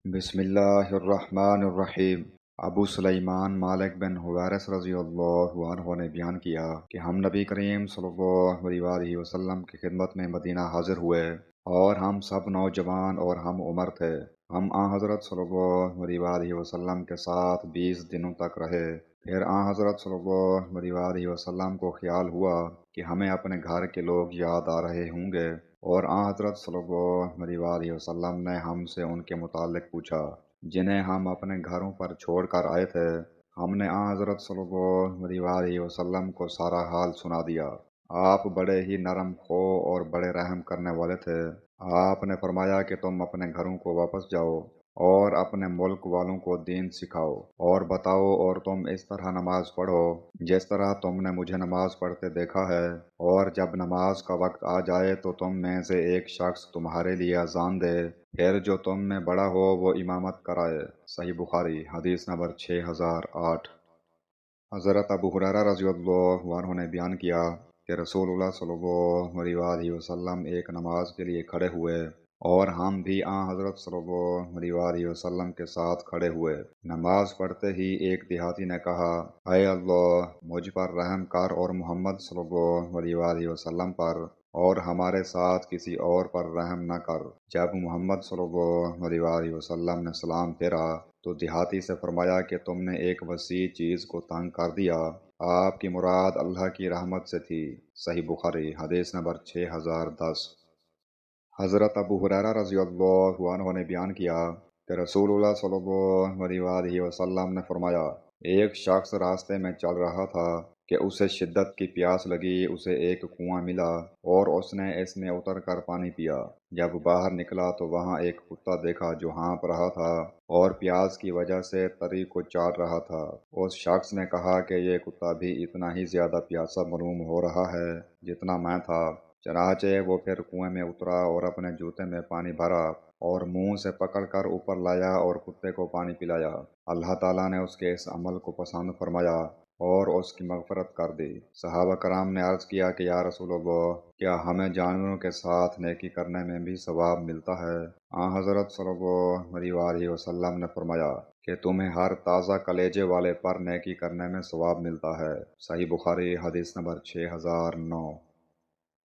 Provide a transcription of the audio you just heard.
बिस्मिल्लाहिर्रहमानिर्रहीम। अबू सुलेमान मालिक बिन हुवैरिस रज़ी अल्लाहु अन्हु ने बयान किया कि हम नबी करीम सल्लल्लाहु अलैहि वसल्लम की खिदमत में मदीना हाजिर हुए और हम सब नौजवान और हम उम्र थे। हम हज़रत सल्लल्लाहु अलैहि वसल्लम के साथ 20 दिनों तक रहे। फिर हज़रत सल्लल्लाहु अलैहि वसल्लम को ख्याल हुआ कि हमें अपने घर के लोग याद आ रहे होंगे और हज़रत सल्लल्लाहु अलैहि वसल्लम ने हमसे उनके मुतालिक पूछा जिन्हें हम अपने घरों पर छोड़ कर आए थे। हमने हज़रत सल्लल्लाहु अलैहि वसल्लम को सारा हाल सुना दिया। आप बड़े ही नरम खो और बड़े रहम करने वाले थे। आपने फरमाया कि तुम अपने घरों को वापस जाओ और अपने मुल्क वालों को दीन सिखाओ और बताओ, और तुम इस तरह नमाज पढ़ो जिस तरह तुमने मुझे नमाज पढ़ते देखा है। और जब नमाज का वक्त आ जाए तो तुम में से एक शख्स तुम्हारे लिए अजान दे, फिर जो तुम में बड़ा हो वो इमामत कराए। सही बुखारी हदीस नंबर 6008। हज़रत अबू हुरैरा रज़ियल्लाहु अन्हु ने बयान किया कि रसूलुल्लाह सल्लल्लाहु अलैहि वसल्लम एक नमाज के लिए खड़े हुए और हम भी हज़रत सल्लल्लाहु अलैहि वसल्लम के साथ खड़े हुए। नमाज पढ़ते ही एक देहाती ने कहा, ऐ अल्लाह, मुझ पर रहम कर और मोहम्मद सल्लल्लाहु अलैहि वसल्लम पर और हमारे साथ किसी और पर रहम न कर। जब मोहम्मद सल्लल्लाहु अलैहि वसल्लम ने सलाम फेरा तो देहाती से फरमाया कि तुमने एक वसी चीज़ को तंग कर दिया। आपकी मुराद अल्लाह की रहमत से थी। सही बुखारी हदीस नंबर 6010। हज़रत अबू हुरैरा रज़ियल्लाहु अन्हु ने बयान किया कि रसूलुल्लाह सल्लल्लाहु अलैहि वसल्लम ने फरमाया, एक शख्स रास्ते में चल रहा था कि उसे शिद्दत की प्यास लगी। उसे एक कुआं मिला और उसने इसमें उतर कर पानी पिया। जब बाहर निकला तो वहाँ एक कुत्ता देखा जो हाँफ रहा था और प्यास की वजह से तरी को चाट रहा था। उस शख्स ने कहा कि ये कुत्ता भी इतना ही ज्यादा प्यासा मालूम हो रहा है जितना मैं था। चनाचे वो फिर कुएं में उतरा और अपने जूते में पानी भरा और मुंह से पकड़कर ऊपर लाया और कुत्ते को पानी पिलाया। अल्लाह ताला ने उसके इस अमल को पसंद फरमाया और उसकी मगफरत कर दी। सहाबा कराम ने अर्ज किया कि या रसूलल्लाह, क्या हमें जानवरों के साथ नेकी करने में भी सवाब मिलता है? हज़रत सल्लल्लाहु अलैहि वसल्लम ने फरमाया कि तुम्हें हर ताज़ा कलेजे वाले पर नेकी करने में सवाब मिलता है। सही बुखारी हदीस नंबर 6009।